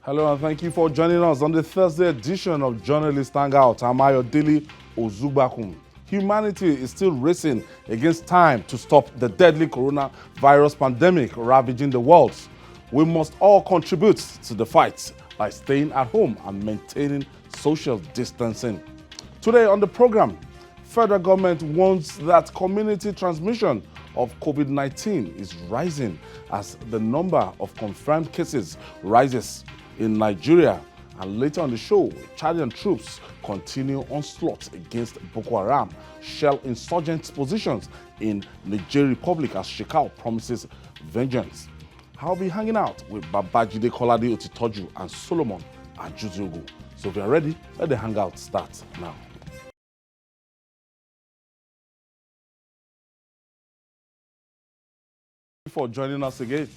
Hello and thank you for joining us on the Thursday edition of Journalist Hangout. I'm Ayodele Ozugbakum. Humanity is still racing against time to stop the deadly coronavirus pandemic ravaging the world. We must all contribute to the fight by staying at home and maintaining social distancing. Today on the program, federal government warns that community transmission of COVID-19 is rising as the number of confirmed cases rises in Nigeria. And later on the show, Chadian troops continue onslaught against Boko Haram, shell insurgent positions in Niger Republic as Shekau promises vengeance. I'll be hanging out with Babajide Kolade Otitoju and Solomon Ajuziogo. So if you're ready, let the hangout start now. For joining us again.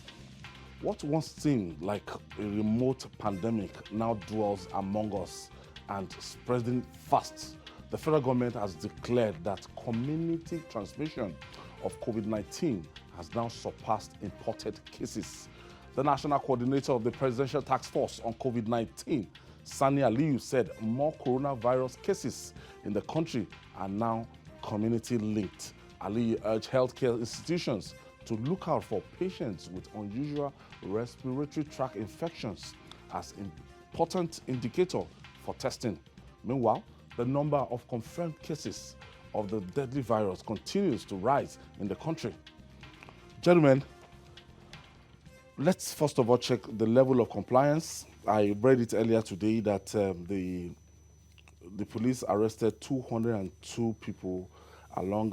What once seemed like a remote pandemic now dwells among us and spreading fast. The federal government has declared that community transmission of COVID-19 has now surpassed imported cases. The national coordinator of the Presidential Task Force on COVID-19, Sani Aliyu, said more coronavirus cases in the country are now community-linked. Aliyu urged healthcare institutions to look out for patients with unusual respiratory tract infections as important indicator for testing. Meanwhile, the number of confirmed cases of the deadly virus continues to rise in the country. Gentlemen, let's first of all check the level of compliance. I read it earlier today that the police arrested 202 people along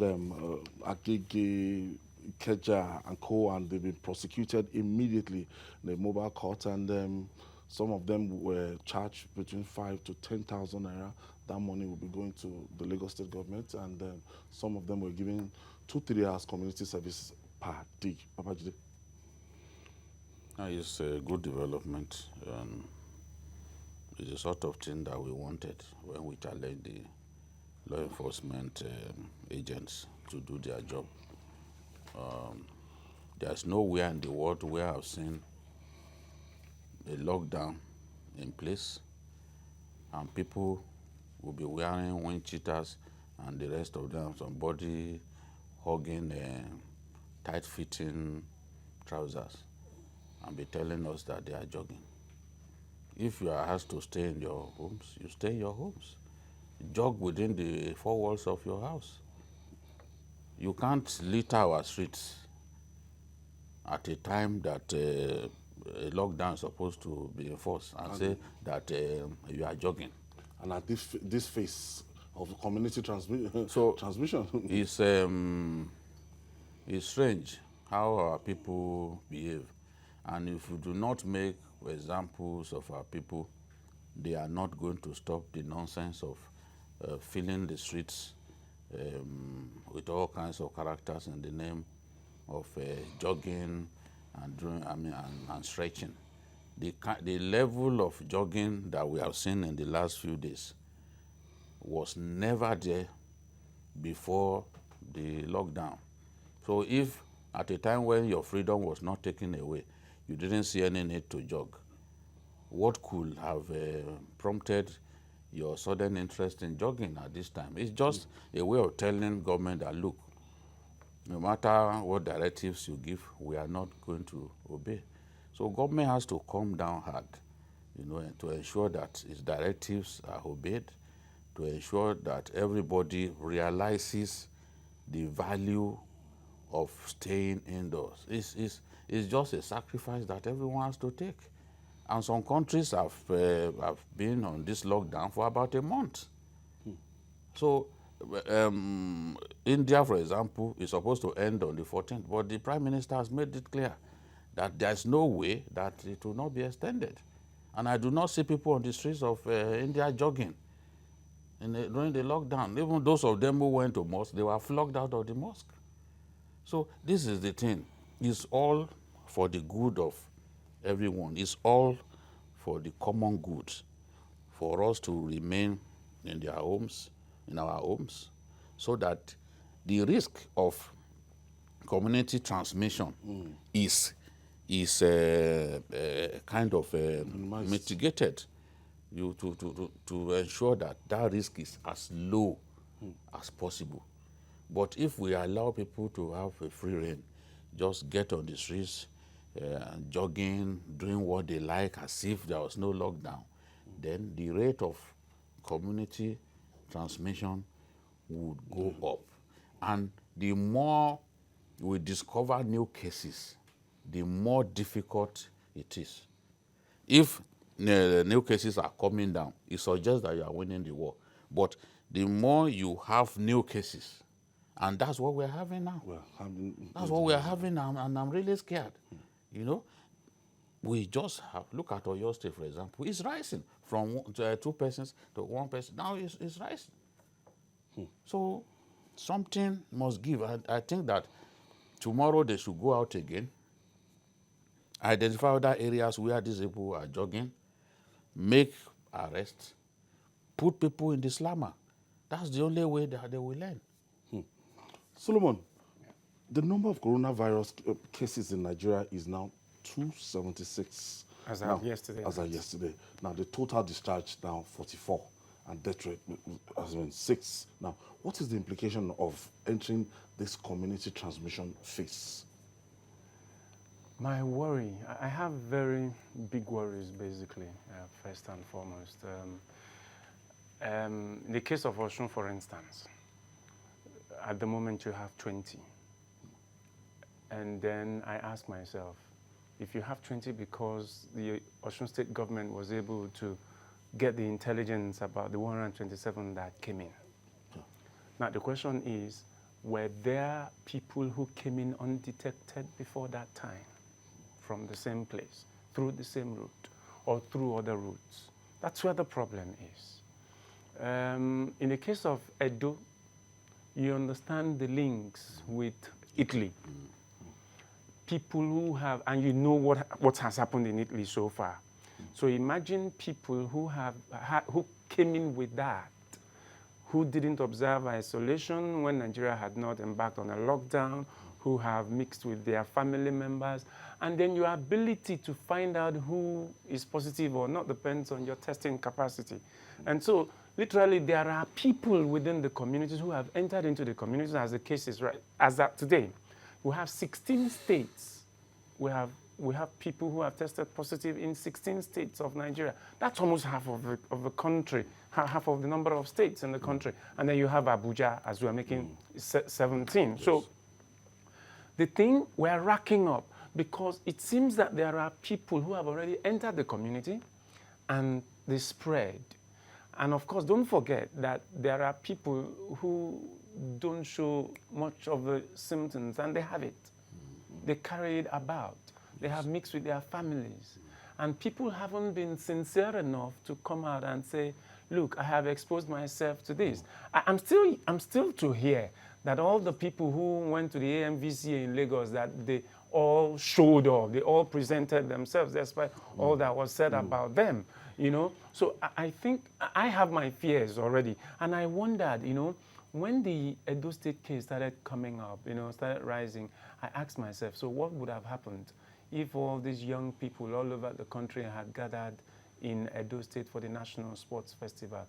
Agege, Keja and Co, and they've been prosecuted immediately in the mobile court, and some of them were charged between 5 to 10,000 naira. That money will be going to the Lagos State government, and some of them were given 2-3 hours community service per day. Babajide. It's a good development. It's the sort of thing that we wanted when we challenged the law enforcement agents to do their job. There's nowhere in the world where I've seen a lockdown in place and people will be wearing wind cheaters and the rest of them, somebody hugging tight-fitting trousers and be telling us that they are jogging. If you are asked to stay in your homes, you stay in your homes. Jog within the four walls of your house. You can't litter our streets at a time that a lockdown is supposed to be enforced and say that you are jogging. And at this phase of community transmission, it's strange how our people behave. And if we do not make examples of our people, they are not going to stop the nonsense of filling the streets with all kinds of characters in the name of jogging and stretching. The level of jogging that we have seen in the last few days was never there before the lockdown. So if at a time when your freedom was not taken away, you didn't see any need to jog, what could have prompted your sudden interest in jogging at this time? It's just a way of telling government that, look, no matter what directives you give, we are not going to obey. So government has to come down hard, to ensure that its directives are obeyed, to ensure that everybody realizes the value of staying indoors. It's just a sacrifice that everyone has to take. And some countries have been on this lockdown for about a month. So India, for example, is supposed to end on the 14th, but the Prime Minister has made it clear that there's no way that it will not be extended. And I do not see people on the streets of India jogging during the lockdown. Even those of them who went to mosque, they were flogged out of the mosque. So this is the thing. It's all for the good of everyone. It's all for the common good, for us to remain in our homes, so that the risk of community transmission is is kind of mitigated to ensure that that risk is as low as possible. But if we allow people to have a free rein, just get on the streets, jogging, doing what they like as if there was no lockdown, then the rate of community transmission would go up. And the more we discover new cases, the more difficult it is. If new cases are coming down, it suggests that you are winning the war. But the more you have new cases, and that's what we're having now. That's what we're having now, and I'm really scared. You know, we just have, look at Oyo State, for example, it's rising from 2 persons to 1 person. Now it's rising. So something must give. I think that tomorrow they should go out again, identify other areas where these people are jogging, make arrests, put people in the slammer. That's the only way that they will learn. Solomon, the number of coronavirus cases in Nigeria is now 276. As of yesterday. As of yesterday. Now, the total discharge now 44, and death rate has been 6. Now, what is the implication of entering this community transmission phase? My worry, I have very big worries, basically, first and foremost. In the case of Osun, for instance, at the moment you have 20. And then I ask myself, if you have 20 because the Osun State government was able to get the intelligence about the 127 that came in. Now the question is, were there people who came in undetected before that time from the same place, through the same route, or through other routes? That's where the problem is. In the case of Edo, you understand the links with Italy. People who have, and you know what has happened in Italy so far. So imagine people who who came in with that, who didn't observe isolation when Nigeria had not embarked on a lockdown, who have mixed with their family members, and then your ability to find out who is positive or not depends on your testing capacity. And so literally there are people within the communities who have entered into the communities, as the case is right, as at today. We have 16 states. We have people who have tested positive in 16 states of Nigeria. That's almost half of the country, half of the number of states in the country. And then you have Abuja, as we are making 17. Yes. So the thing we're racking up, because it seems that there are people who have already entered the community and they spread. And of course, don't forget that there are people who don't show much of the symptoms and they have it. They carry it about. They have mixed with their families. And people haven't been sincere enough to come out and say, look, I have exposed myself to this. I'm still to hear that all the people who went to the AMVCA in Lagos, that they all showed up, they all presented themselves, despite all that was said about them, you know. So I think I have my fears already. And I wondered, you know, when the Edo State case started coming up, you know, started rising, I asked myself, so what would have happened if all these young people all over the country had gathered in Edo State for the National Sports Festival?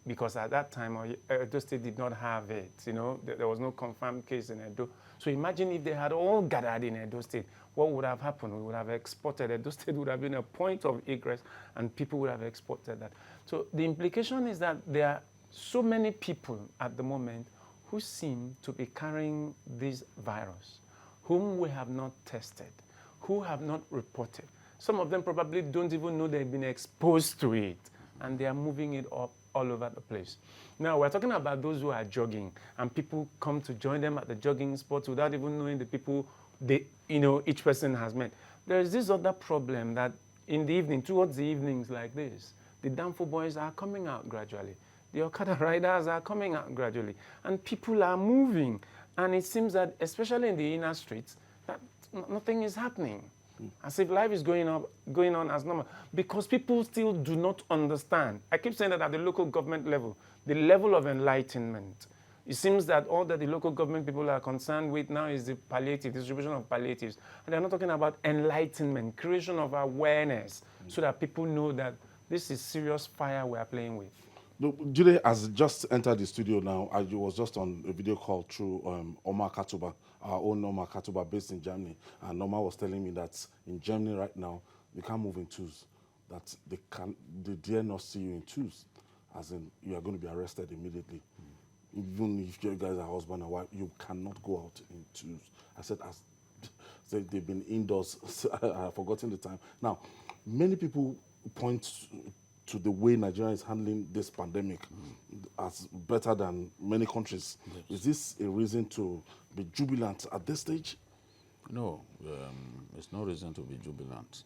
Because at that time, Edo State did not have it, you know, there was no confirmed case in Edo. So imagine if they had all gathered in Edo State, what would have happened? We would have exported. Edo State would have been a point of egress and people would have exported that. So the implication is that there are so many people at the moment who seem to be carrying this virus, whom we have not tested, who have not reported. Some of them probably don't even know they've been exposed to it, and they are moving it up all over the place. Now, we're talking about those who are jogging, and people come to join them at the jogging spots without even knowing the people each person has met. There is this other problem that in the evening, towards the evenings like this, the Danfo boys are coming out gradually. The Okada riders are coming out gradually. And people are moving. And it seems that, especially in the inner streets, that nothing is happening. As if life is going on as normal. Because people still do not understand. I keep saying that at the local government level, the level of enlightenment It seems that all that the local government people are concerned with now is the palliative, distribution of palliatives. And they're not talking about enlightenment, creation of awareness, so that people know that this is serious fire we are playing with. Jide has just entered the studio now. I was just on a video call through Omar Katuba, our own Omar Katuba, based in Germany. And Omar was telling me that in Germany right now, you can't move in twos. That they dare not see you in twos. As in, you are going to be arrested immediately. Even if you guys are husband and wife, you cannot go out in twos. I said, they've been indoors. I've forgotten the time. Now, many people point to the way Nigeria is handling this pandemic as better than many countries. Yes. Is this a reason to be jubilant at this stage? No, it's no reason to be jubilant.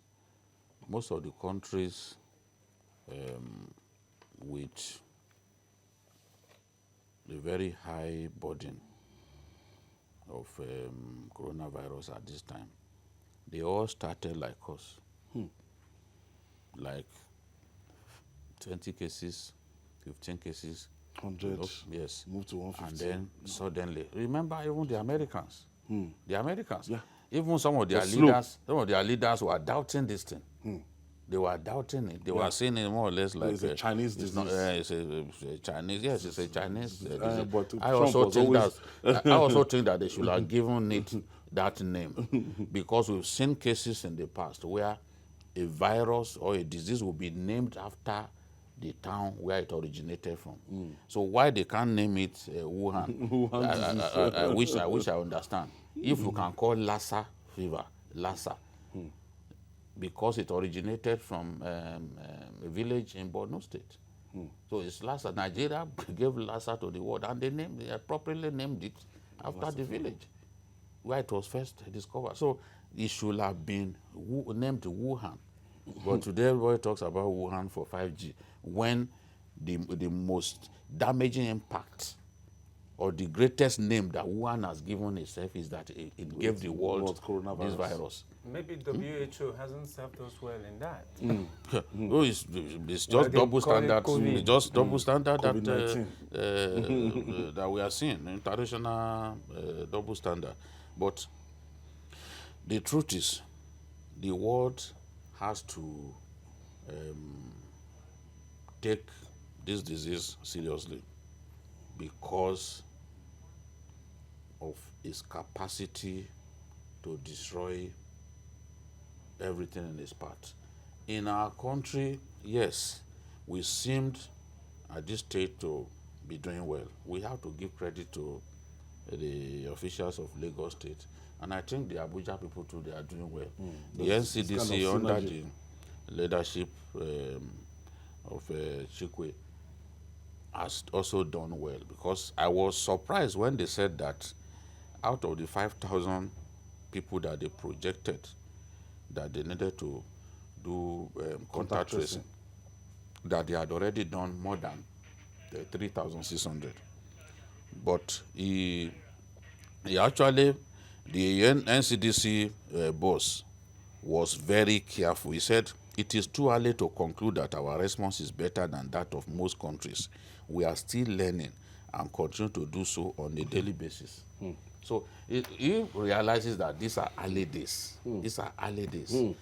Most of the countries with a very high burden of coronavirus at this time, they all started like us. Like 20 cases, 15 cases. 100. Yes. Move to 150. And then suddenly, remember even the Americans. The Americans. Yeah. Even some of their leaders were doubting this thing. They were doubting it. They were saying it more or less like it's a Chinese disease. It's a Chinese. Yes, it's a Chinese disease. But I also think that they should have given it that name, because we've seen cases in the past where a virus or a disease will be named after the town where it originated from. So why they can't name it Wuhan? I wish I understand. If you can call Lassa fever Lassa, because it originated from a village in Borno State. So it's Lassa. Nigeria gave Lassa to the world, and they appropriately named it after the village where it was first discovered. So it should have been named Wuhan. But today everybody talks about Wuhan for 5G, when the most damaging impact or the greatest name that Wuhan has given itself is that it gave the world this virus. Maybe WHO hasn't served us well in that. Oh, it's just double standard. It's just double standard that we are seeing, international double standard. But the truth is, the world has to take this disease seriously because of its capacity to destroy everything in its path. In our country, yes, we seemed at this stage to be doing well. We have to give credit to the officials of Lagos State, and I think the Abuja people too, they are doing well. The NCDC under the leadership of Chikwe has also done well, because I was surprised when they said that out of the 5,000 people that they projected that they needed to do contact tracing, that they had already done more than 3,600. But he actually, the NCDC boss was very careful. He said, it is too early to conclude that our response is better than that of most countries. We are still learning and continue to do so on a daily basis. So he realizes that these are early days. These are early days.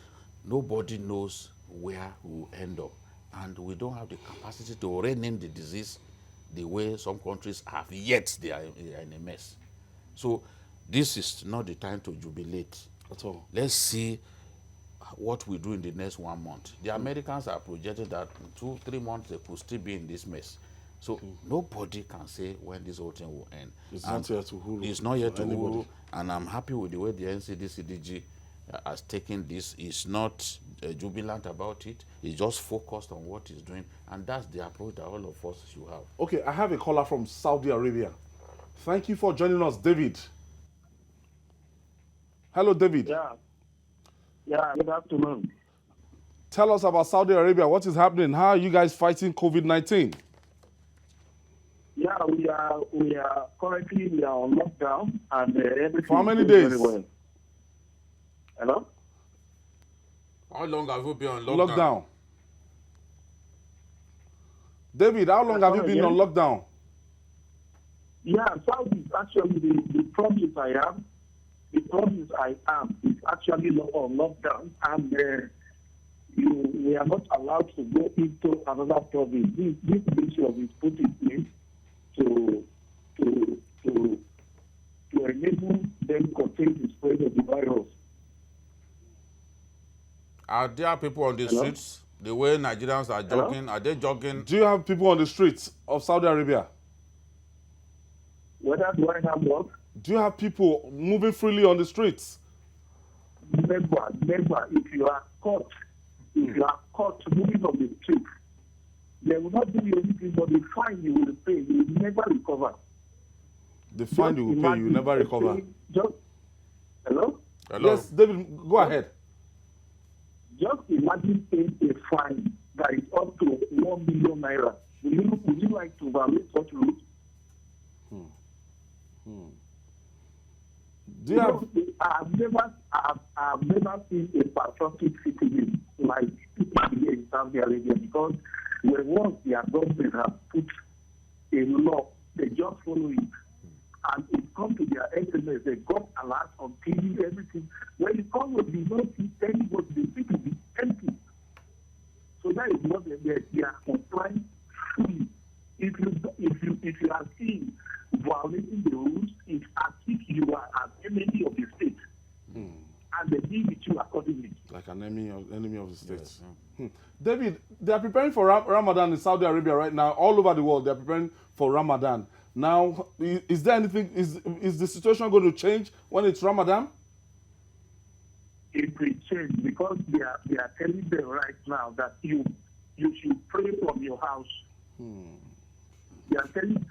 Nobody knows where we'll end up. And we don't have the capacity to rein in the disease the way some countries have, yet they are in a mess. So this is not the time to jubilate at all. Let's see what we do in the next 1 month. The Americans are projecting that in 2-3 months they could still be in this mess. So nobody can say when this whole thing will end. It's not yet to Hulu. It's not yet to Hulu, and I'm happy with the way the NCDCDG has taken this. It's not jubilant about it. It's just focused on what it's doing, and that's the approach that all of us should have. Okay, I have a caller from Saudi Arabia. Thank you for joining us, David. Hello, David. Yeah, good afternoon. Tell us about Saudi Arabia. What is happening? How are you guys fighting COVID-19? Yeah, we are currently on lockdown, and everything. For how many days? Very well. Hello? How long have you been on lockdown? David, how long have you been on lockdown? Yeah, Saudi is actually the province I am. The province I am is actually on lockdown, and we are not allowed to go into another province. This measure is put in place to enable them contain the spread of the virus. Are there people on the Hello? streets the way Nigerians are Hello? jogging? Are they jogging? Do you have people on the streets of Saudi Arabia? Whether do I have what? Do you have people moving freely on the streets? Never. If you are caught moving on the street, they will not do you anything, but the fine you will pay, you will never recover. The fine you will pay, you will never recover. Hello? Hello? Yes, David, go ahead. Just imagine paying a fine that is up to 1 million naira. Would you like to violate such rules? Do you have, I've never seen a patriotic citizen like people here in Saudi Arabia, because once their government has put a law, they just follow it. And it comes to their SMS, they got alert on TV, everything. When it comes with the not see anybody, the city is empty. So that is what they are complying fully. If you are seen violating the rules, it's as if you are an enemy of the state. And they deal with you accordingly. like an enemy of the state? Yes. David, they are preparing for Ramadan in Saudi Arabia right now. All over the world, they are preparing for Ramadan. Now, is there anything, is the situation going to change when it's Ramadan? It will change, because they are telling them right now that you should pray from your house. They are telling.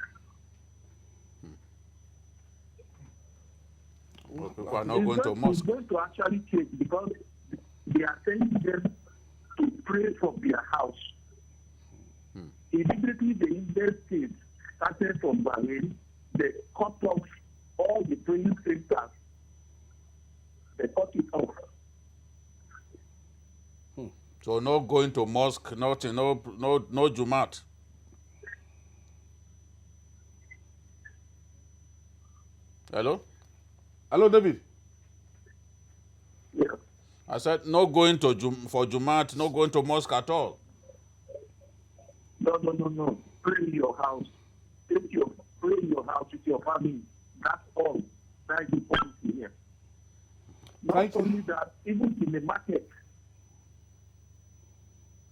Well, people are not going to mosque. It's going to actually change, because they are telling them to pray from their house. Immediately the Indian state started from Bahrain, they cut off all the praying centers. They cut it off. So no going to mosque, no Jumat. Hello? Hello, David. Yeah. I said no going to for Jumat, no going to mosque at all. No. Pray in your house. Pray in your house with your family. That's all. That is the policy here. Not only that, even in the market,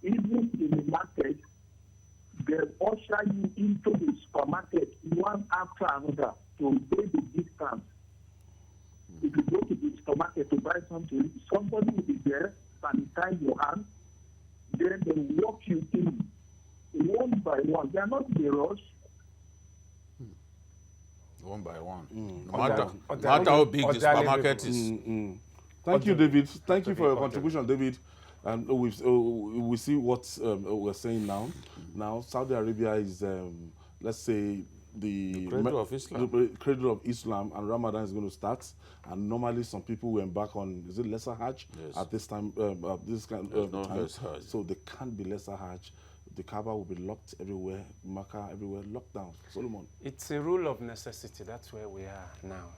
they usher you into the supermarket one after another to obey the distance. If you go to the supermarket to buy something, somebody will be there, sanitize your hand, then they will walk you in one by one. They are not in a rush. One by one. No Or matter how big the that supermarket level. is. Thank you, David. Thank you for your contribution, David. And we see what we're saying now. Now, Saudi Arabia is, let's say, the cradle of Islam. The cradle of Islam, and Ramadan is going to start. And normally, some people will embark on, is it lesser Hajj? Yes. At this time, this kind There's no time. less Hajj. So there can't be lesser Hajj. The Kaaba will be locked everywhere, Makkah everywhere, locked down. Solomon. It's a rule of necessity. That's where we are now.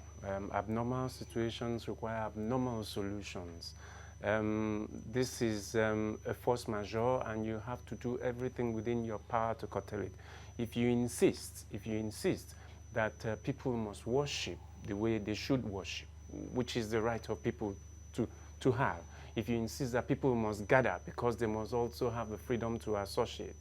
Abnormal situations require abnormal solutions. This is a force majeure, and you have to do everything within your power to curtail it. If you insist that people must worship the way they should worship, which is the right of people to have, if you insist that people must gather because they must also have the freedom to associate,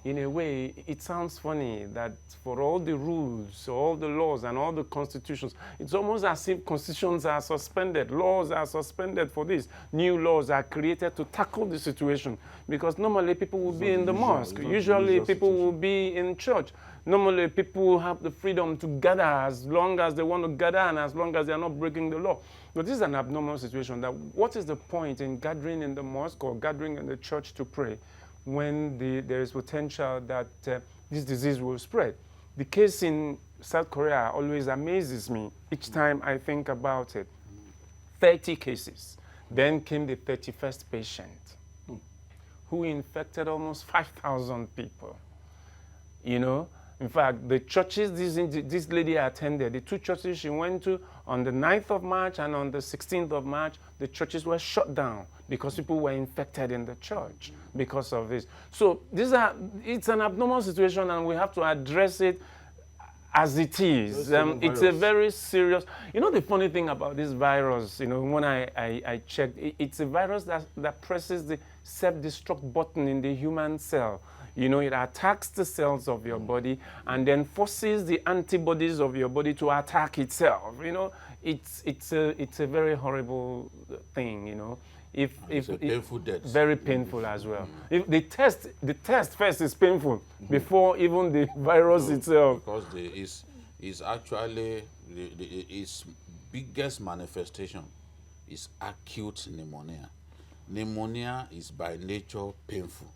in a way, it sounds funny that for all the rules, all the laws, and all the constitutions, it's almost as if constitutions are suspended, laws are suspended for this. New laws are created to tackle the situation, because normally people will be in the mosque. Usually people will be in church. Normally people have the freedom to gather as long as they want to gather and as long as they are not breaking the law. But this is an abnormal situation. That what is the point in gathering in the mosque or gathering in the church to pray when there is potential that this disease will spread? The case in South Korea always amazes me each time I think about it. 30 cases. Then came the 31st patient who infected almost 5,000 people. You know, In fact, the churches this lady attended, the two churches she went to on the 9th of March and on the 16th of March, the churches were shut down because people were infected in the church because of this. So it's an abnormal situation, and we have to address it as it is. It's a very serious, the funny thing about this virus, when I checked, it's a virus that presses the self-destruct button in the human cell. It attacks the cells of your body and then forces the antibodies of your body to attack itself. It's a very horrible thing. It's a painful death. Very painful as well. If the test first is painful before even the virus itself. Because is actually its biggest manifestation is acute pneumonia. Pneumonia is by nature painful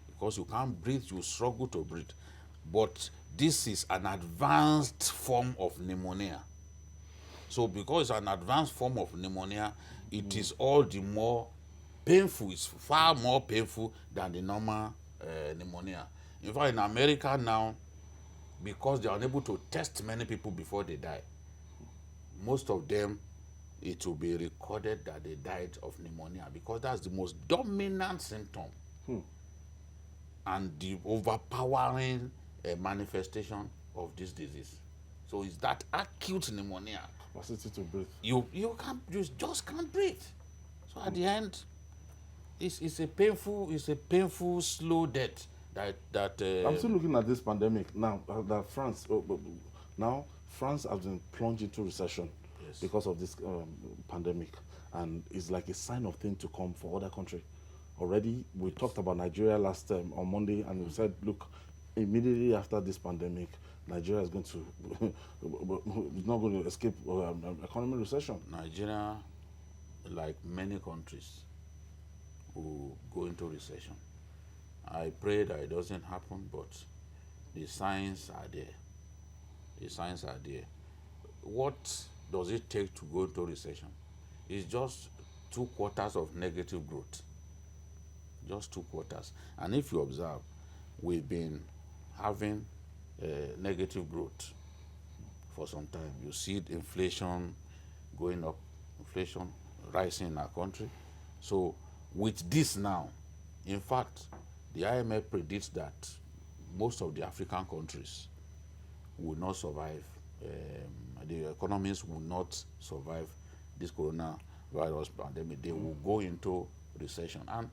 because you can't breathe, you struggle to breathe. But this is an advanced form of pneumonia. So because it's an advanced form of pneumonia, it is all the more painful. It's far more painful than the normal pneumonia. In fact, in America now, because they are unable to test many people before they die, most of them, it will be recorded that they died of pneumonia because that's the most dominant symptom and the overpowering manifestation of this disease. So it's that acute pneumonia. Capacity to breathe. You just can't breathe. So at the end, it's a painful slow death that I'm still looking at this pandemic now. That France has been plunged into recession because of this pandemic, and it's like a sign of things to come for other countries. Already, we talked about Nigeria last time on Monday, and we said, look, immediately after this pandemic, Nigeria is going to is not going to escape economic recession. Nigeria, like many countries, will go into recession. I pray that it doesn't happen, but the signs are there. The signs are there. What does it take to go into recession? It's just 2 quarters of negative growth. Just 2 quarters. And if you observe, we've been having negative growth for some time. You see inflation going up, inflation rising in our country. So with this now, in fact, the IMF predicts that most of the African countries will not survive. The economies will not survive this coronavirus pandemic. They will go into recession. And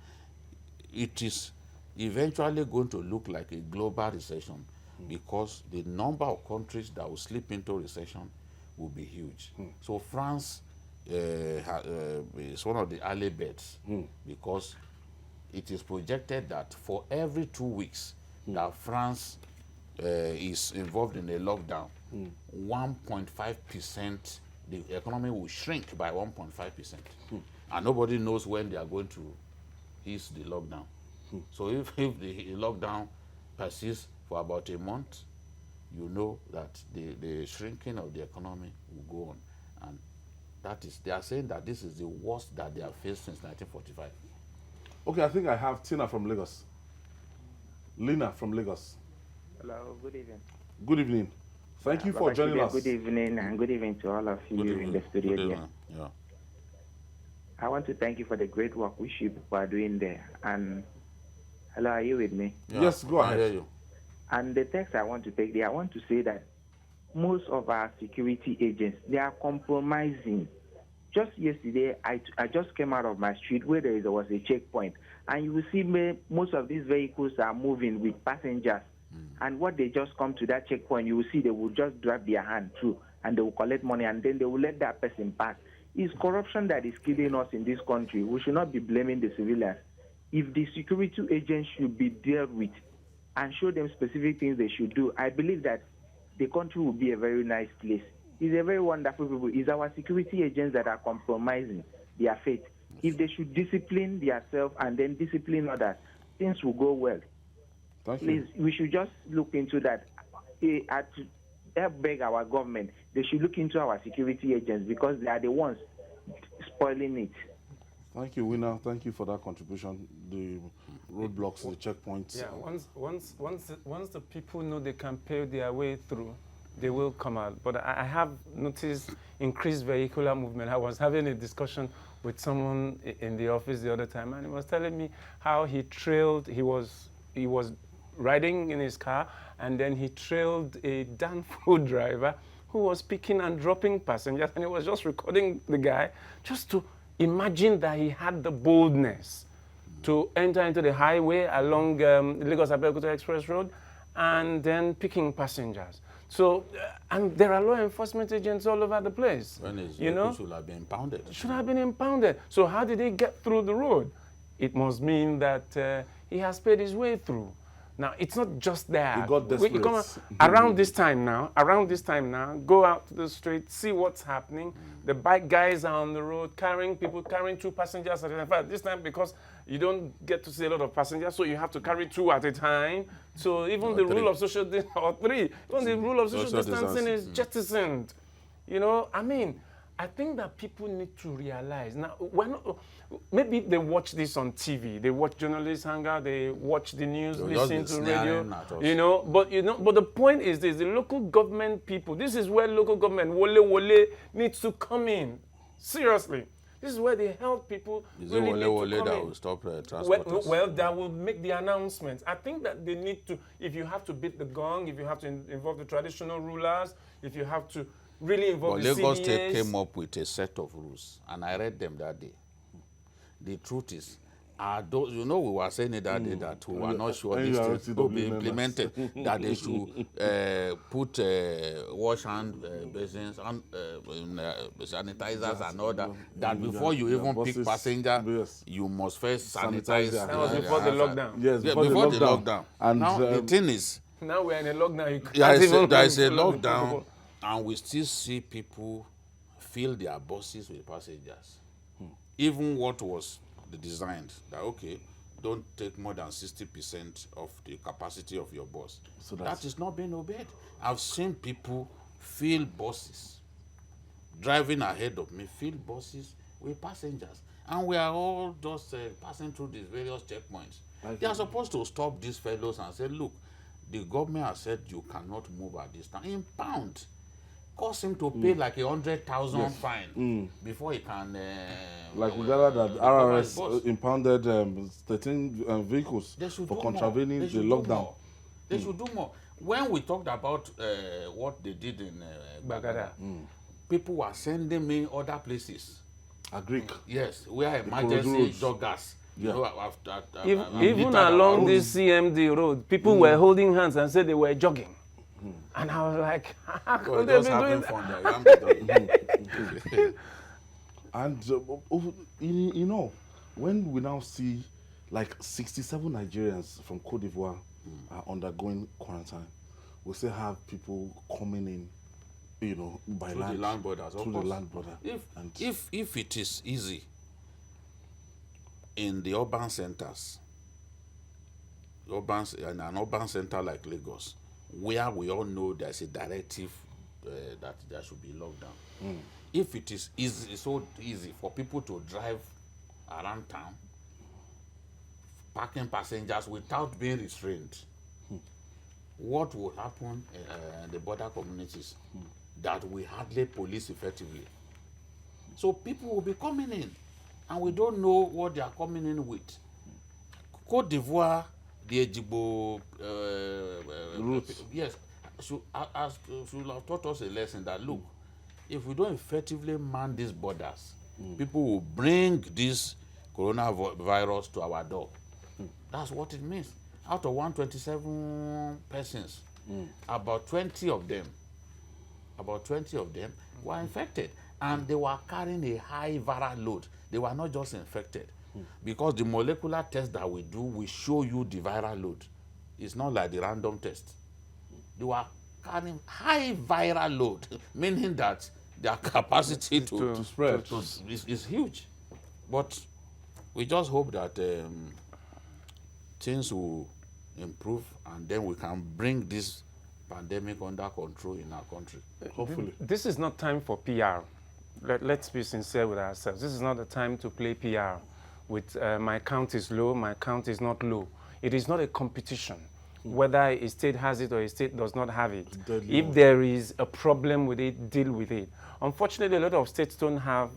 it is eventually going to look like a global recession because the number of countries that will slip into recession will be huge. So France is one of the early bets because it is projected that for every 2 weeks that France is involved in a lockdown, 1.5%, the economy will shrink by 1.5%. And nobody knows when they are going to ease the lockdown. So if the lockdown persists for about a month, you know that the shrinking of the economy will go on. And they are saying that this is the worst that they have faced since 1945. Okay, I think I have Tina from Lagos. Lina from Lagos. Hello, good evening. Good evening. Thank you for joining us. Good evening, and good evening to all of you in the studio here. Yeah. I want to thank you for the great work which you people are doing there. And hello, are you with me? Yeah, yes, go ahead. I hear you. And the text I want to take there, I want to say that most of our security agents, they are compromising. Just yesterday, I just came out of my street where there was a checkpoint, and you will see most of these vehicles are moving with passengers. And what they just come to that checkpoint, you will see they will just drag their hand through, and they will collect money, and then they will let that person pass. It's corruption that is killing us in this country. We should not be blaming the civilians. If the security agents should be dealt with and show them specific things they should do, I believe that the country will be a very nice place. It's a very wonderful people. It's our security agents that are compromising their faith. If they should discipline themselves and then discipline others, things will go well. Please, we should just look into that. I beg our government, they should look into our security agents because they are the ones spoiling it. Thank you, Winner. Thank you for that contribution. roadblocks, the checkpoints. Yeah, once the people know they can pay their way through, they will come out. But I have noticed increased vehicular movement. I was having a discussion with someone in the office the other time, and he was telling me how he was riding in his car, and then he trailed a Danfo driver who was picking and dropping passengers, and he was just recording the guy just to imagine that he had the boldness to enter into the highway along Lagos-Abeokuta Express Road and then picking passengers. So, and there are law enforcement agents all over the place. When his you know, should have been impounded. should have been impounded. So how did he get through the road? It must mean that he has paid his way through. Now, it's not just that. He got desperate. You come around this time now, go out to the street, see what's happening. The bike guys are on the road carrying 2 passengers at a time. In fact, this time, because you don't get to see a lot of passengers, so you have to carry 2 at a time. So even the rule of social or 3, even the rule of social distancing is jettisoned. You know, I mean, I think that people need to realize now. Maybe they watch this on TV. They watch journalists hang out. They watch the news, listen to radio. You know, but the point is this: the local government people. This is where local government wole needs to come in. Seriously, this is where the health people really need to come that in. will stop transporters? Well, that will make the announcements. I think that they need to. If you have to beat the gong, if you have to involve the traditional rulers, if you have to really involve the Lagos CDAs. State came up with a set of rules, and I read them that day. The truth is, those, we were saying it that day that we were not sure these things will be implemented, that they should put wash hand basins and sanitizers and all that, that before you even pick passenger, you must first sanitize. That was before the lockdown. Yes, before the lockdown. And now, the thing is, now we're in a lockdown. You can't there is a lockdown, and we still see people fill their buses with passengers. Even what was designed that, okay, don't take more than 60% of the capacity of your bus. So that is not being obeyed. I've seen people fill buses, driving ahead of me, fill buses with passengers. And we are all just passing through these various checkpoints. They are supposed to stop these fellows and say, look, the government has said you cannot move at this time. Impound. Cause him to pay like 100,000 fine before he can. Like we gathered that RRS impounded 13 vehicles for contravening the lockdown. They should do more. When we talked about what they did in Bagada, people were sending me other places. Agric. Yes, where emergency joggers. Yeah. Even along this CMD road, people were holding hands and said they were jogging. And I was like, how could they be doing that? And, when we now see like 67 Nigerians from Cote d'Ivoire are undergoing quarantine, we still have people coming in, by through land. The land borders, through the land border. If it is easy in the urban centers, in an urban center like Lagos, where we all know there's a directive that there should be lockdown. If it is so easy for people to drive around town, parking passengers without being restrained, what will happen in the border communities that we hardly police effectively? So people will be coming in, and we don't know what they are coming in with. Cote d'Ivoire, the Ejigbo roots. Yes, should have taught us a lesson that, look, if we don't effectively man these borders, people will bring this coronavirus to our door. That's what it means. Out of 127 persons, about 20 of them were infected, and they were carrying a high viral load. They were not just infected, because the molecular test that we do will show you the viral load. It's not like the random test. They were carrying high viral load, meaning that their capacity to spread is huge. But we just hope that things will improve, and then we can bring this pandemic under control in our country. Hopefully. This is not time for PR. Let's be sincere with ourselves. This is not the time to play PR. with my count is low, my count is not low. It is not a competition, whether a state has it or a state does not have it. If there is a problem with it, deal with it. Unfortunately, a lot of states don't have,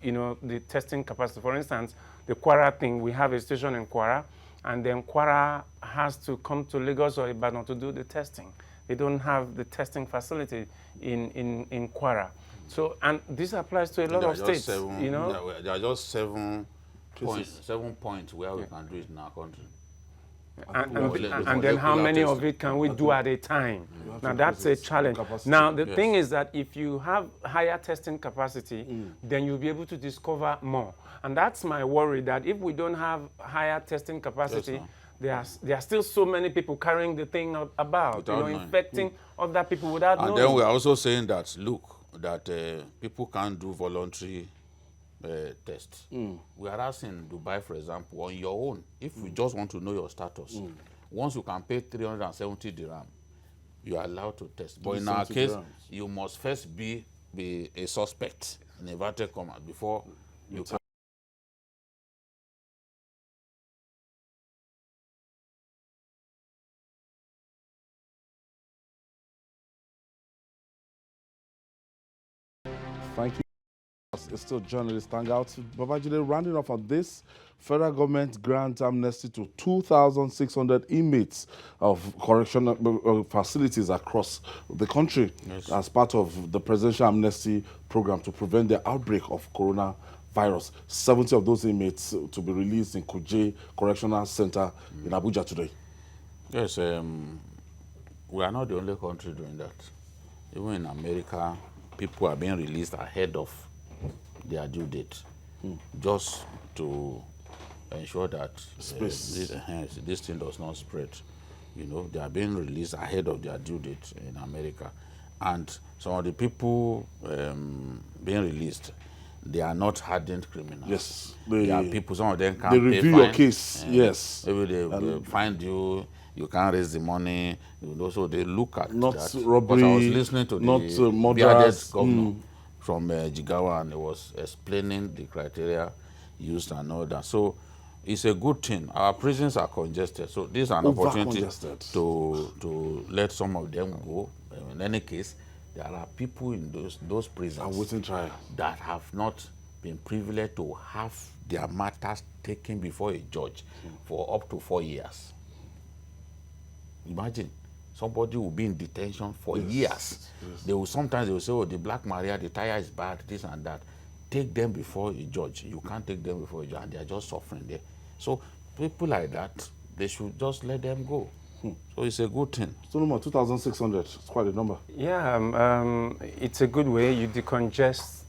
the testing capacity. For instance, the Kwara thing, we have a station in Kwara, and then Kwara has to come to Lagos or Ibadan to do the testing. They don't have the testing facility in Kwara. So, and this applies to a lot of states, There are just 7 points where we can do it in our country. And then how many of it can we do at a time? Now that's a challenge. Now the thing is that if you have higher testing capacity, then you'll be able to discover more. And that's my worry, that if we don't have higher testing capacity, there are still so many people carrying the thing about, infecting other people without knowing. And then we're also saying that, look, that people can't do voluntary tests. Whereas in Dubai, for example, on your own, if you just want to know your status, once you can pay 370 dirham, you are allowed to test. But in our case, you must first be a suspect in inverted commas before you can. Thank you. It's still journalist hangout. Babajide, rounding off on this, federal government grants amnesty to 2,600 inmates of correctional facilities across the country as part of the presidential amnesty program to prevent the outbreak of coronavirus. 70 of those inmates to be released in Kuje Correctional Center in Abuja today. Yes, we are not the only country doing that. Even in America, people are being released ahead of their due date, just to ensure that this thing does not spread. They are being released ahead of their due date in America. And some of the people being released, they are not hardened criminals. Yes. They are people, some of them can't They pay review fine. your case, yes. Maybe they find you can't raise the money, so they look at not that. robbery, I was listening to not the bearded governor from Jigawa, and he was explaining the criteria used and all that. So it's a good thing. Our prisons are congested, so this is an opportunity to let some of them go. In any case, there are people in those prisons awaiting trial that have not been privileged to have their matters taken before a judge for up to 4 years. Imagine somebody will be in detention for years. They will sometimes say, oh, the Black Maria, the tire is bad, this and that. Take them before a judge. You can't take them before a judge, and they are just suffering there. So people like that, they should just let them go. So it's a good thing. So number 2,600, it's quite a number. Yeah, it's a good way. You decongest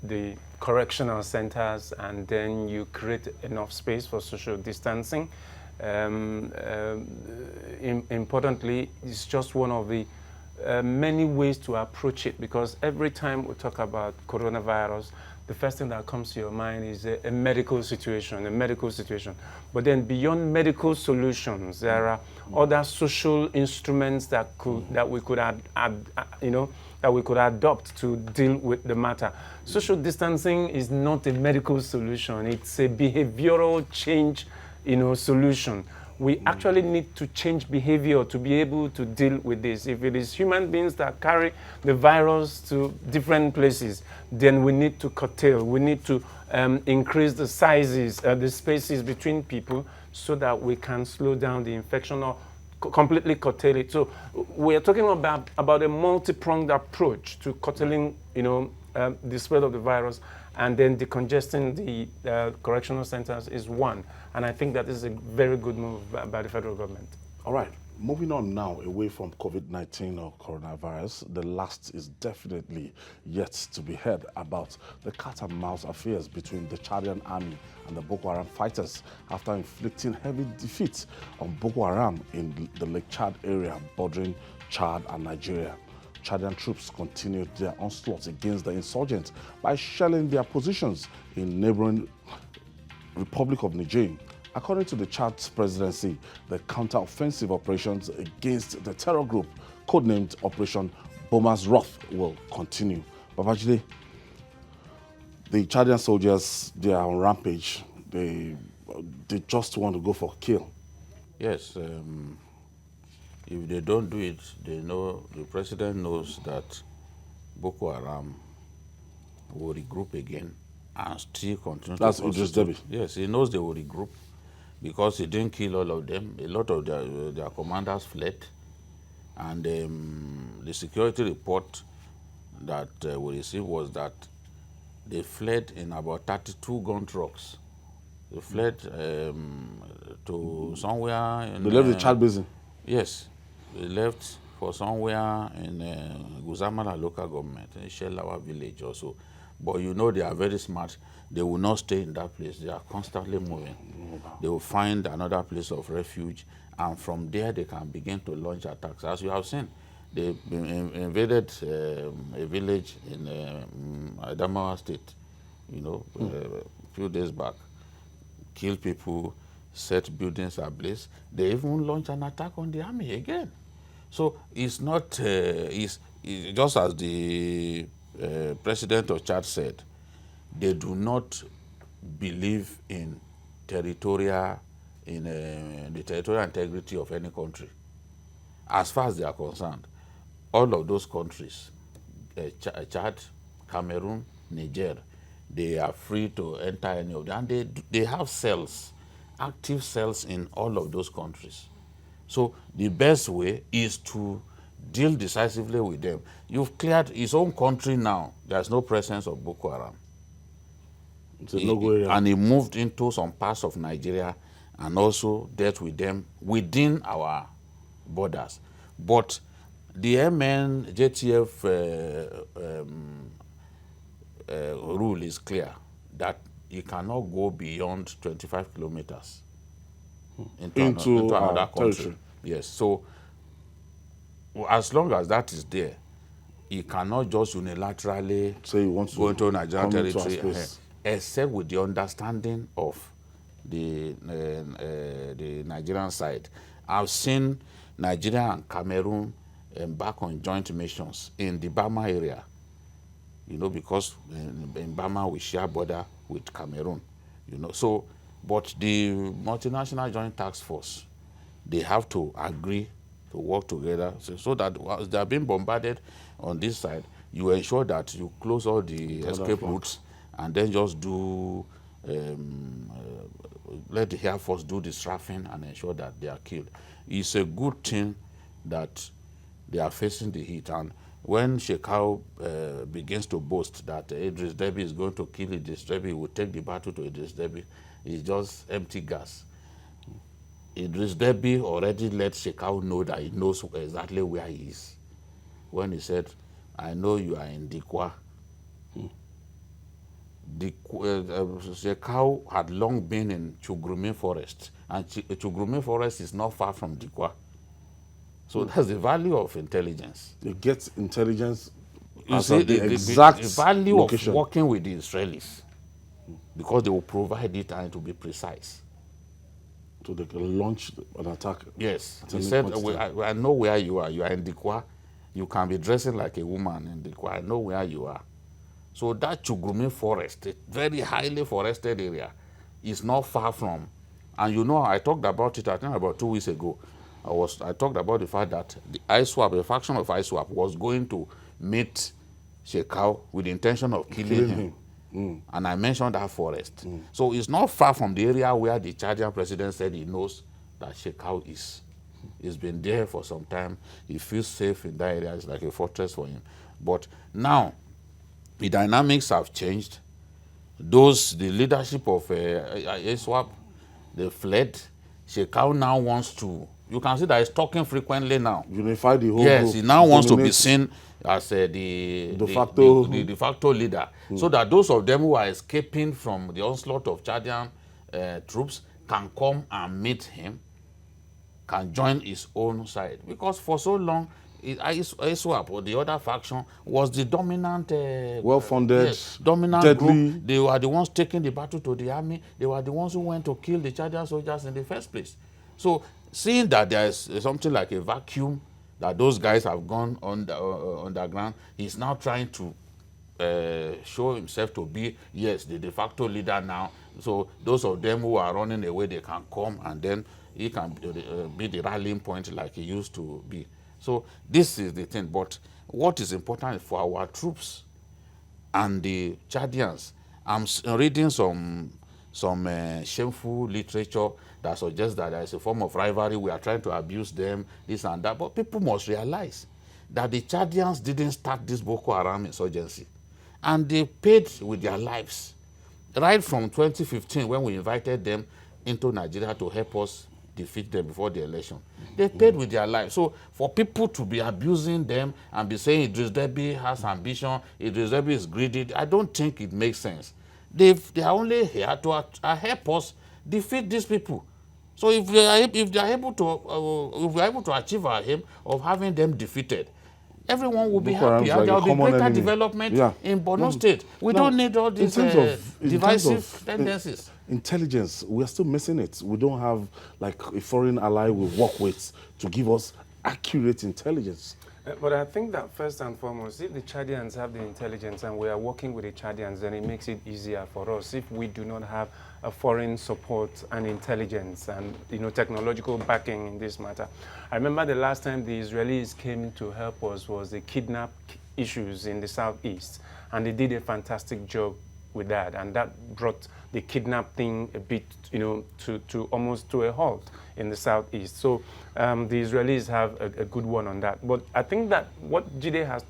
the correctional centers, and then you create enough space for social distancing. Importantly, it's just one of the many ways to approach it, because every time we talk about coronavirus, the first thing that comes to your mind is a medical situation, But then beyond medical solutions, there are other social instruments that we could adopt to deal with the matter. Social distancing is not a medical solution; it's a behavioral change, solution. We actually need to change behavior to be able to deal with this. If it is human beings that carry the virus to different places, then we need to curtail. We need to increase the sizes, the spaces between people, so that we can slow down the infection or completely curtail it. So we are talking about a multi-pronged approach to curtailing, the spread of the virus, and then decongesting the correctional centers is one. And I think that is a very good move by the federal government. All right, moving on now away from COVID-19 or coronavirus, the last is definitely yet to be heard about the cat and mouse affairs between the Chadian army and the Boko Haram fighters after inflicting heavy defeat on Boko Haram in the Lake Chad area bordering Chad and Nigeria. Chadian troops continued their onslaught against the insurgents by shelling their positions in neighboring Republic of Niger. According to the Chad's presidency, the counter-offensive operations against the terror group, codenamed Operation Boma's Wrath, will continue. Babajide, the Chadian soldiers, they are on rampage. they just want to go for kill. Yes, if they don't do it, they know, the president knows that Boko Haram will regroup again and still continue to That's Idris prosecute. Deby. Yes, he knows they will regroup because he didn't kill all of them. A lot of their commanders fled, and the security report that we received was that they fled in about 32 gun trucks. They fled to somewhere in... They left the Chad Basin. Yes, they left for somewhere in Guzamala local government, in Shelawa village also. But you know they are very smart. They will not stay in that place. They are constantly moving. They will find another place of refuge, and from there they can begin to launch attacks. As you have seen, they invaded a village in Adamawa State, you know, a few days back. Killed people, set buildings ablaze. They even launched an attack on the army again. So it's not, it's just as the president of Chad said, they do not believe in territorial, the territorial integrity of any country. As far as they are concerned, all of those countries, Chad, Cameroon, Niger, they are free to enter any of them. And they have cells, active cells in all of those countries. So the best way is to deal decisively with them. You've cleared his own country now. There's no presence of Boko Haram. It's a no-go area. And he moved into some parts of Nigeria and also dealt with them within our borders. But the MN JTF rule is clear that you cannot go beyond 25 kilometers into another country. Territory. Yes, so as long as that is there, you cannot just unilaterally So you want to go into Nigerian come into our territory, space. except with the understanding of the Nigerian side. I've seen Nigeria and Cameroon embark on joint missions in the Bama area, you know, because in Bama we share border with Cameroon, you know. So, but the multinational joint task force, they have to agree to work together so that as they are being bombarded on this side, you ensure that you close all the escape routes and then just do, let the Air Force do the strafing and ensure that they are killed. It's a good thing that they are facing the heat. And when Shekau begins to boast that Idris Deby is going to kill Idris Deby, he will take the battle to Idris Deby, it's just empty gas. Idris Deby already let Shekau know that he knows exactly where he is. When he said, I know you are in Dikwa. Shekau had long been in Chugrumi Forest, and Chugrumi Forest is not far from Dikwa. So that's the value of intelligence. They get intelligence You as see, of the exact the value location. of working with the Israelis, because they will provide it and it will be precise. So they can launch an attack. Yes, at he any said, point in time. I know where you are. You are in Dikwa. You can be dressing like a woman in Dikwa. I know where you are. So that Chugrumi Forest, a very highly forested area, is not far from. And you know, I talked about it, I think about 2 weeks ago. I talked about the fact that the ISWAP, a faction of ISWAP, was going to meet Shekau with the intention of killing him. And I mentioned that forest. So it's not far from the area where the Chadian president said he knows that Shekau is. He's been there for some time. He feels safe in that area. It's like a fortress for him. But now, the dynamics have changed. The leadership of ISWAP, they fled. Shekau now wants to, you can see that he's talking frequently now. Unify the whole Yes, group. he now wants to be Dominate. seen as the de facto leader, so that those of them who are escaping from the onslaught of Chadian troops can come and meet him, can join his own side. Because for so long, ISWAP or the other faction was the dominant, well-funded, dominant deadly group. They were the ones taking the battle to the army. They were the ones who went to kill the Chadian soldiers in the first place. So seeing that there is something like a vacuum, that those guys have gone underground, he's now trying to show himself to be, yes, the de facto leader now, So those of them who are running away, they can come, and then he can be the rallying point like he used to be. So this is the thing. But what is important for our troops and the Chadians, I'm reading some shameful literature that suggests that there is a form of rivalry. We are trying to abuse them, this and that. But people must realize that the Chadians didn't start this Boko Haram insurgency. And they paid with their lives. Right from 2015, when we invited them into Nigeria to help us defeat them before the election, they paid with their lives. So for people to be abusing them and be saying Idris Deby has ambition, Idris Deby is greedy, I don't think it makes sense. They are only here to help us defeat these people. So if we are able to achieve our aim of having them defeated, everyone will be happy, and there will be greater development in Borno State. We don't need all these divisive tendencies. Intelligence, we are still missing it. We don't have like a foreign ally we work with to give us accurate intelligence. But I think that first and foremost, if the Chadians have the intelligence and we are working with the Chadians, then it makes it easier for us. If we do not have a foreign support and intelligence and technological backing in this matter. I remember the last time the Israelis came to help us was the kidnap issues in the southeast, and they did a fantastic job with that, and that brought the kidnap thing a bit, to almost to a halt in the southeast. So the Israelis have a good one on that. But I think that what Jide has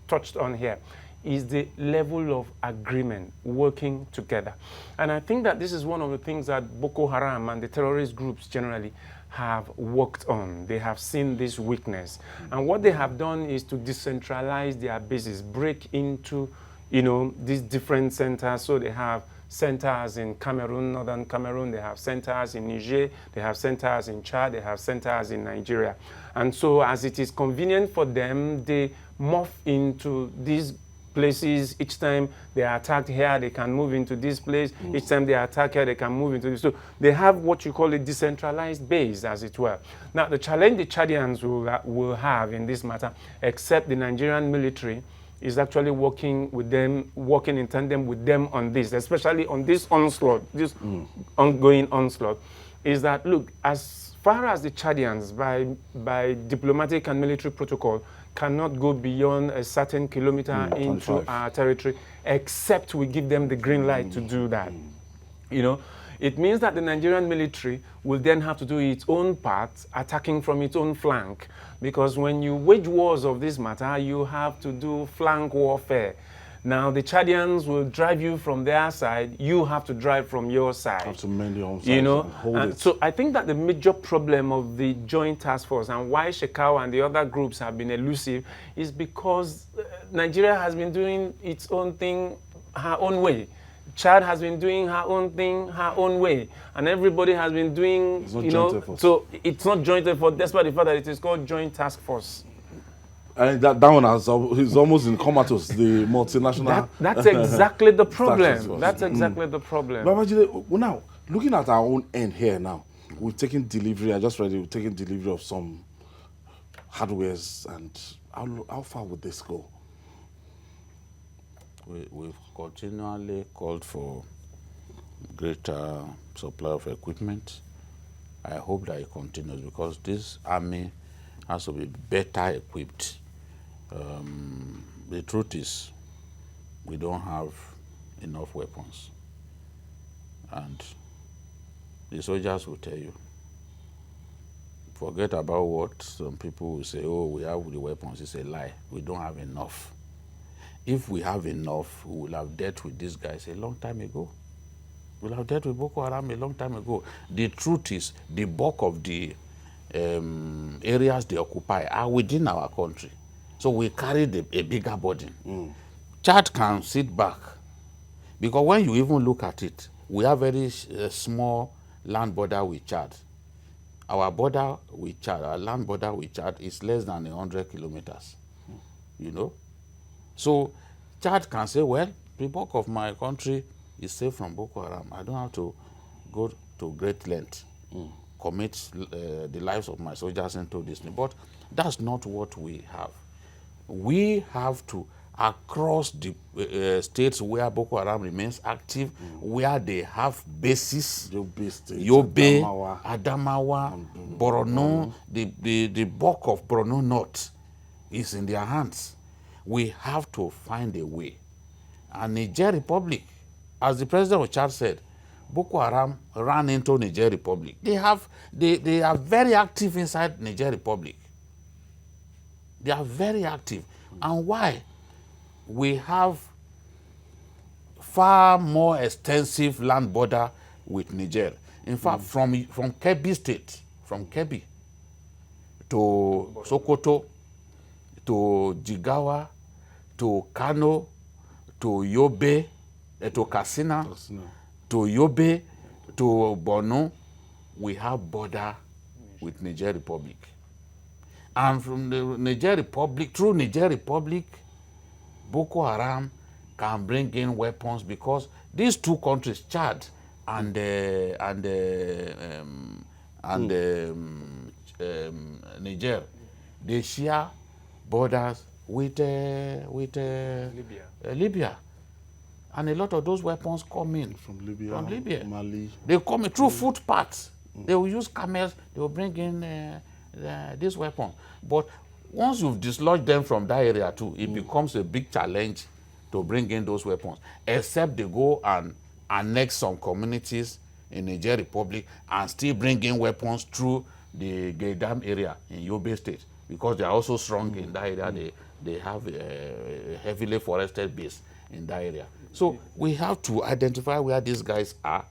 touched on here is the level of agreement, working together. And I think that this is one of the things that Boko Haram and the terrorist groups generally have worked on. They have seen this weakness. And what they have done is to decentralize their bases, break into these different centers. So they have centers in Cameroon, northern Cameroon, they have centers in Niger, they have centers in Chad, they have centers in Nigeria. And so as it is convenient for them, they morph into these places. Each time they are attacked here, they can move into this place. Each time they are attacked here, they can move into this. So they have what you call a decentralized base, as it were. Now, the challenge the Chadians will have in this matter, except the Nigerian military, is actually working in tandem with them on this, especially on this onslaught, this ongoing onslaught, is that, look, as far as the Chadians, by diplomatic and military protocol, cannot go beyond a certain kilometer into our territory, except we give them the green light to do that. It means that the Nigerian military will then have to do its own part, attacking from its own flank. Because when you wage wars of this matter, you have to do flank warfare. Now, the Chadians will drive you from their side, you have to drive from your side. Have to mend your own side and hold it. So I think that the major problem of the Joint Task Force and why Shekau and the other groups have been elusive is because Nigeria has been doing its own thing her own way. Chad has been doing her own thing her own way, and everybody has been doing, so it's not joint effort, despite the fact that it is called Joint Task Force. And that one is almost in comatose, the multinational. That's exactly the problem. That's exactly the problem. But now, looking at our own end here now, we've taken delivery, we've taken delivery of some hardwares, and how far would this go? We've continually called for greater supply of equipment. I hope that it continues, because this army has to be better equipped. The truth is, we don't have enough weapons. And the soldiers will tell you, forget about what some people will say, oh, we have the weapons. It's a lie. We don't have enough. If we have enough, we will have dealt with these guys a long time ago. We'll have dealt with Boko Haram a long time ago. The truth is, the bulk of the areas they occupy are within our country. So we carry a bigger burden. Chad can sit back, because when you even look at it, we have very small land border with Chad. Our land border with Chad is less than 100 kilometers, So Chad can say, well, the bulk of my country is safe from Boko Haram. I don't have to go to great length, commit the lives of my soldiers into this. But that's not what we have. We have to across the states where Boko Haram remains active, where they have bases, Yobe, Adamawa, Borno, the bulk of Borno North is in their hands. We have to find a way. And Niger Republic, as the president of Chad said, Boko Haram ran into Niger Republic. They are very active inside Niger Republic. They are very active. And why? We have far more extensive land border with Niger. In fact, from Kebbi State, from Kebbi to Sokoto, to Jigawa, to Kano, to Yobe, to Katsina, to Yobe, to Borno, we have border with Niger Republic. And from the Niger Republic, through Niger Republic, Boko Haram can bring in weapons because these two countries, Chad and Niger, they share borders with Libya. And a lot of those weapons come in from Libya, Mali. They come in through footpaths. They will use camels, they will bring in this weapon. But once you've dislodged them from that area too, it becomes a big challenge to bring in those weapons, except they go and annex some communities in Niger Republic and still bring in weapons through the Gaidam area in Yobe State, because they are also strong in that area. They have a heavily forested base in that area. So we have to identify where these guys are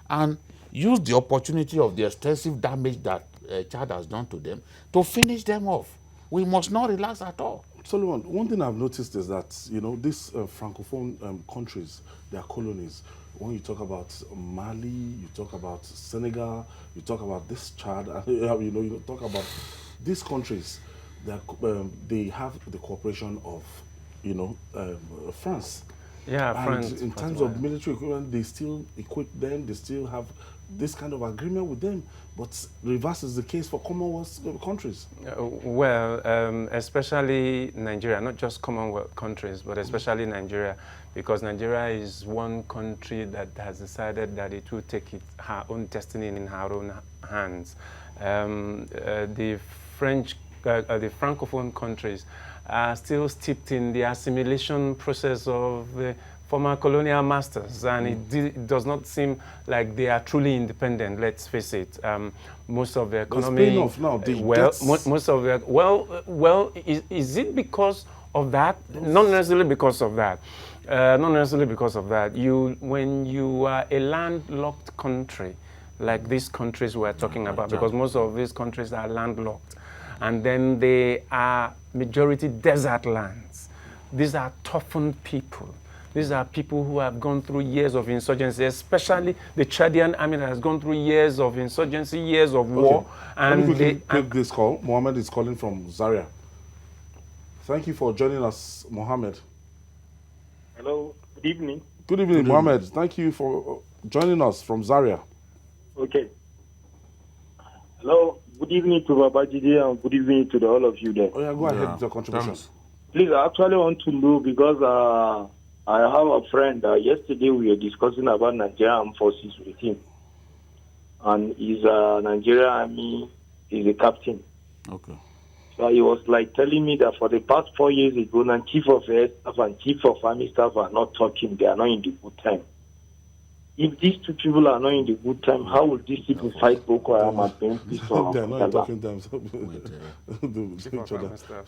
and use the opportunity of the extensive damage that Chad has done to them to finish them off. We must not relax at all. Solomon, one thing I've noticed is that, these Francophone countries, their colonies, when you talk about Mali, you talk about Senegal, you talk about this Chad, you talk about these countries, they have the cooperation of, France. Yeah, and France. In terms of military equipment, they still equip them, they still have this kind of agreement with them. But reverse is the case for Commonwealth countries. Especially Nigeria, not just Commonwealth countries, but especially Nigeria, because Nigeria is one country that has decided that it will take her own destiny in her own hands. The Francophone countries are still steeped in the assimilation process of the former colonial masters, and it does not seem like they are truly independent. Let's face it. Most of the economy, off now. Most of the is it because of that? Not necessarily because of that. Not necessarily because of that. When you are a landlocked country, like these countries we're talking about, because most of these countries are landlocked, and then they are majority desert lands. These are toughened people. These are people who have gone through years of insurgency, especially the Chadian army that has gone through years of insurgency, years of war. And we take this call. Mohammed is calling from Zaria. Thank you for joining us, Mohammed. Hello, good evening. Good evening, Mohammed. Thank you for joining us from Zaria. Okay. Hello, good evening to Babajide and good evening to all of you there. Oh yeah, go ahead with your contribution. Thanks. Please, I actually want to know because I have a friend. Yesterday we were discussing about Nigerian armed forces with him, and he's a Nigerian army. He's a captain. Okay. So he was like telling me that for the past 4 years ago, and chief of air staff and chief of army staff are not talking. They are not in the good time. If these two people are not in the good time, how will these people fight Boko Haram and bring peace to They are not talking to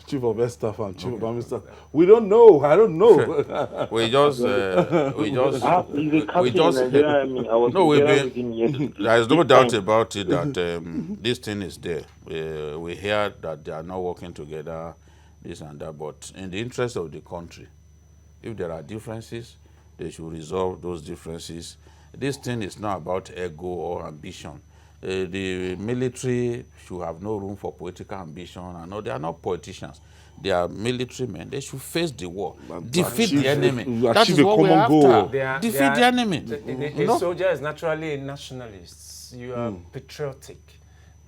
Chief of Air Staff and Chief of Army Staff. We don't know. I don't know. we just there is no doubt about it that this thing is there. We hear that they are not working together, this and that, but in the interest of the country, if there are differences, they should resolve those differences. This thing is not about ego or ambition. The military should have no room for political ambition. I know they are not politicians. They are military men. They should face the war, defeat the enemy. That is what we're after. Defeat the enemy. A soldier is naturally a nationalist. You are patriotic.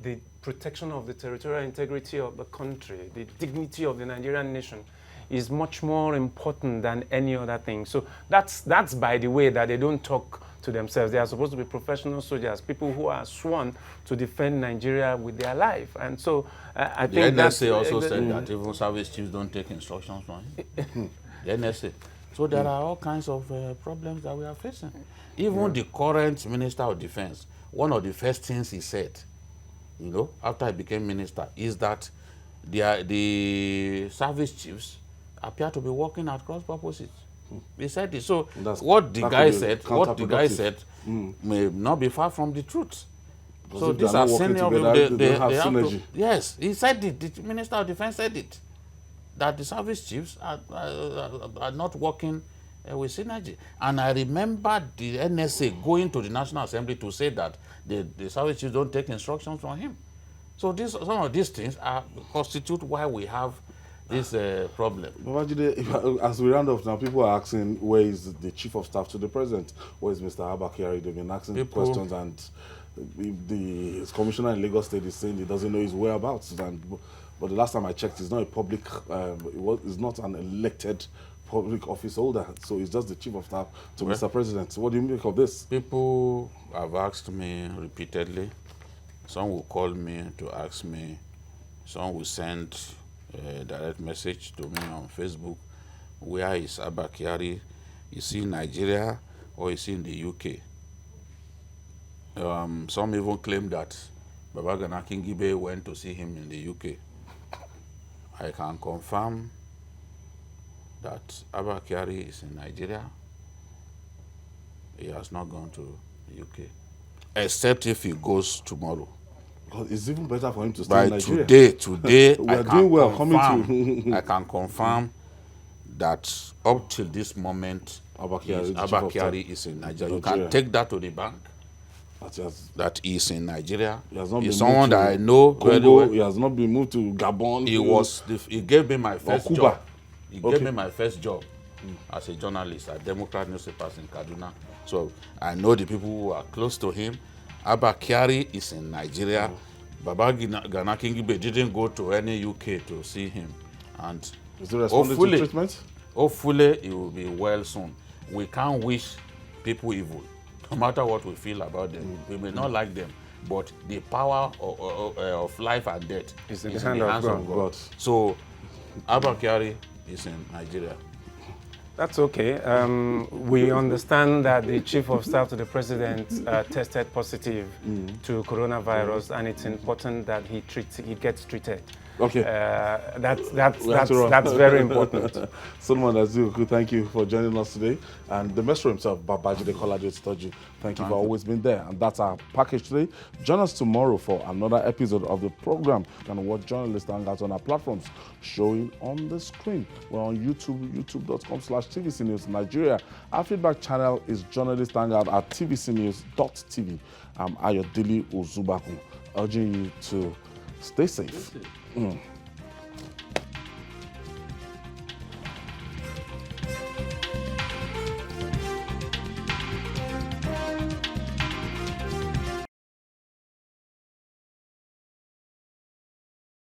The protection of the territorial integrity of the country, the dignity of the Nigerian nation is much more important than any other thing. So that's by the way that they don't talk to themselves. They are supposed to be professional soldiers, people who are sworn to defend Nigeria with their life. And so I think the NSA also said that even service chiefs don't take instructions from him. The NSA. So there are all kinds of problems that we are facing. Even the current Minister of Defense, one of the first things he said, you know, after he became minister, is that the service chiefs appear to be working at cross purposes. He said it. So what the guy said may not be far from the truth. So these are senior people. They have to, yes, he said it. The Minister of Defense said it, that the service chiefs are not working with synergy. And I remember the NSA going to the National Assembly to say that the service chiefs don't take instructions from him. So some of these things constitute why we have this problem. As we round off now, people are asking, where is the chief of staff to the president? Where is Mr. Abba Kyari? They've been asking questions, and his commissioner in Lagos State is saying he doesn't know his whereabouts. But the last time I checked, he's not a public, he's not an elected public office holder. So he's just the chief of staff to Mr. President. So what do you make of this? People have asked me repeatedly. Some will call me to ask me. Some will send a direct message to me on Facebook. Where is Abba Kyari? Is he in Nigeria or is he in the UK? Some even claim that Baba Gana Kingibe went to see him in the UK. I can confirm that Abba Kyari is in Nigeria. He has not gone to the UK, except if he goes tomorrow. It's even better for him to stay in Nigeria. Today, I can confirm that up till this moment, Abba Kyari is in Nigeria. You can take that to the bank. That he is in Nigeria. He's someone that I know very well. He has not been moved to Gabon. He gave me my first job. He gave me my first job as a journalist at Democrat newspapers in Kaduna. So I know the people who are close to him. Abba Kyari is in Nigeria. Baba Gana Kingibe didn't go to any UK to see him. And is he responding to treatment? Hopefully he will be well soon. We can't wish people evil. No matter what we feel about them, we may not like them, but the power of life and death is in the hands of God. So, Abba Kyari is in Nigeria. That's okay. We understand that the chief of staff to the president tested positive to coronavirus, and it's important that he gets treated. Okay. That's very important. Solomon Azuku, thank you for joining us today. And the maestro himself, Babajide Kolaji Stoji, thank you for always being there. And that's our package today. Join us tomorrow for another episode of the program. You can watch Journalist Hangouts on our platforms showing on the screen. We're on YouTube, youtube.com/TVC News Nigeria. Our feedback channel is Journalist Hangout at tvcnews.tv. I'm Ayodele Ozugbakun, urging you to stay safe.